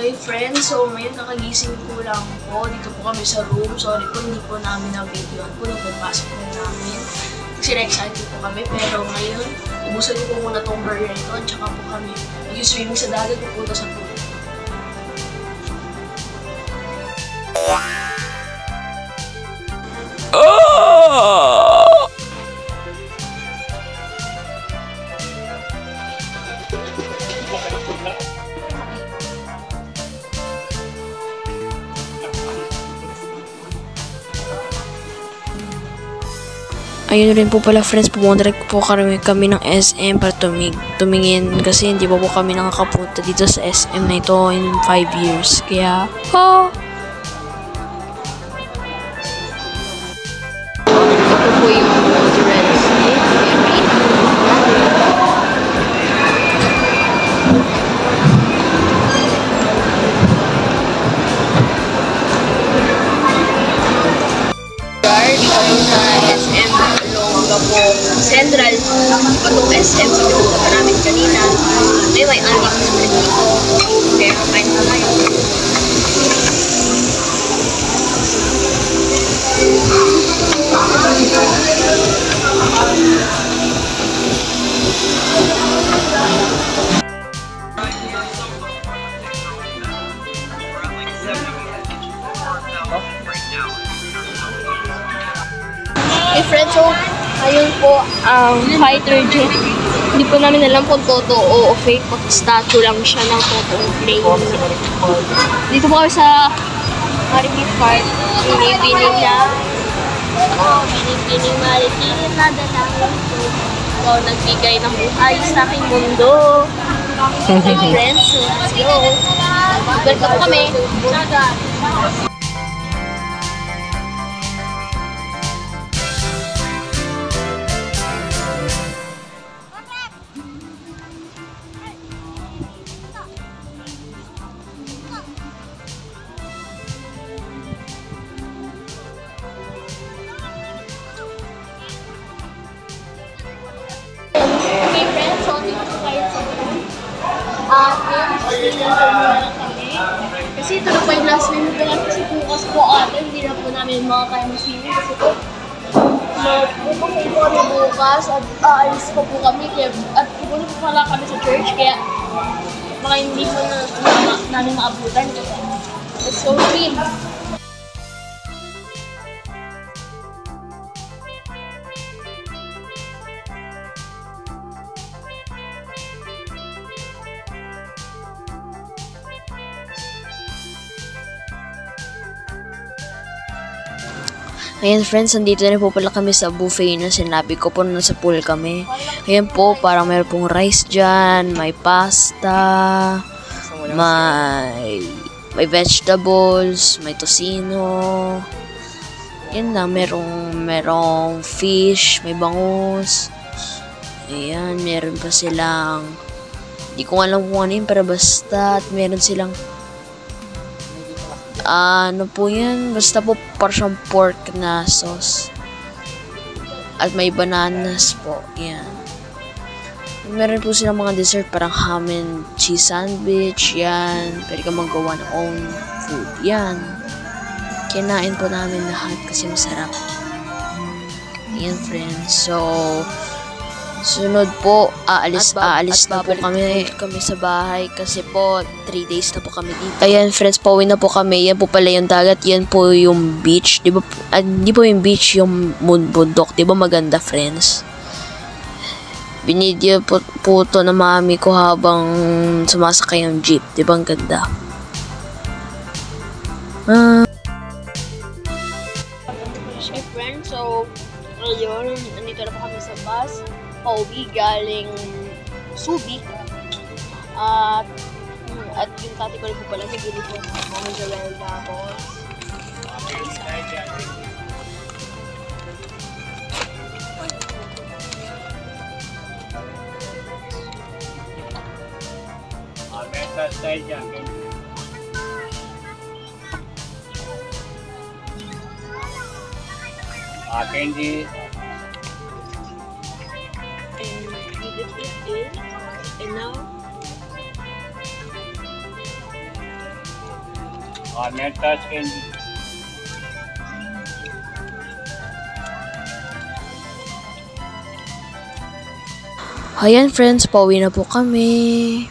Hi friends, so ngayon nakagising ko lang po. Dito po kami sa room. Sorry po, hindi po namin na-videoan po nung pagpasok po namin. Kasi na-excited po kami. Pero ngayon, ubusan ko po muna tong burger ito. At saka po kami mag-swimming sa dagat pupunta sa pool. Ayun rin po pala friends, pumunta po kami ng SM para tumingin kasi hindi pa po kami nakakapunta dito sa SM na ito in 5 years. Kaya, ito po yung Central, patong SM sa pinunta pa namin kanina. May unlimited split dito. Kaya kapain na tayo. Hey friends, so ayun po ang fighter jet. Hindi po namin alam kung totoo o fake, statue lang siya ng totoong plane. Dito po kami sa Marimit Park. Binibining na binibining maritin na dalangin ko. So, nagbigay ng buhay sa aking mundo. Hey friends, so let's go. Welcome po kami. Okay friends, so dito po kayo sa kasi ito na po yung last minute lang kasi bukas po hindi na po namin makakaya mag-swimming kasi po pupunta po kami bukas at aalis po kami at pupunta po pala kami sa church kaya baka hindi po na namin maabutan kasi let's go swim! Ayan friends, nandito na po pala kami sa buffet na sinabi ko po nung sa pool kami. Ayan po, parang mayroon pong rice dyan, may pasta, may vegetables, may tocino. Yan na, merong fish, may bangus. Ayan, meron pa silang, di ko alam kung ano yun, pero basta, at meron silang ano po yan? Basta po parang pork na sauce. At may bananas po. Yan. Meron po silang mga dessert parang ham and cheese sandwich. Yan. Pwede ka magawa ng own food. Yan. Kinain po namin lahat kasi masarap. Yan friends. So, sunod po, aalis na po kami sa bahay kasi po 3 days na po kami dito. Ayan friends, pauwi na po kami. Yan po pala yung dagat, yan po yung beach. Di ba? Hindi po yung beach, yung bundok. Di ba maganda friends? Binidyo po to na mami ko habang sumasakay yung jeep. Di ba ang ganda? Hey friends, so ayun, nandito na po kami sa bus. Pauwi galing Subic at yung tati ko rin po pala sa gilid po mga Joel na ako. Meta style dyan. Candy. And now Mentos candy. Ayan friends, pauwi na po kami.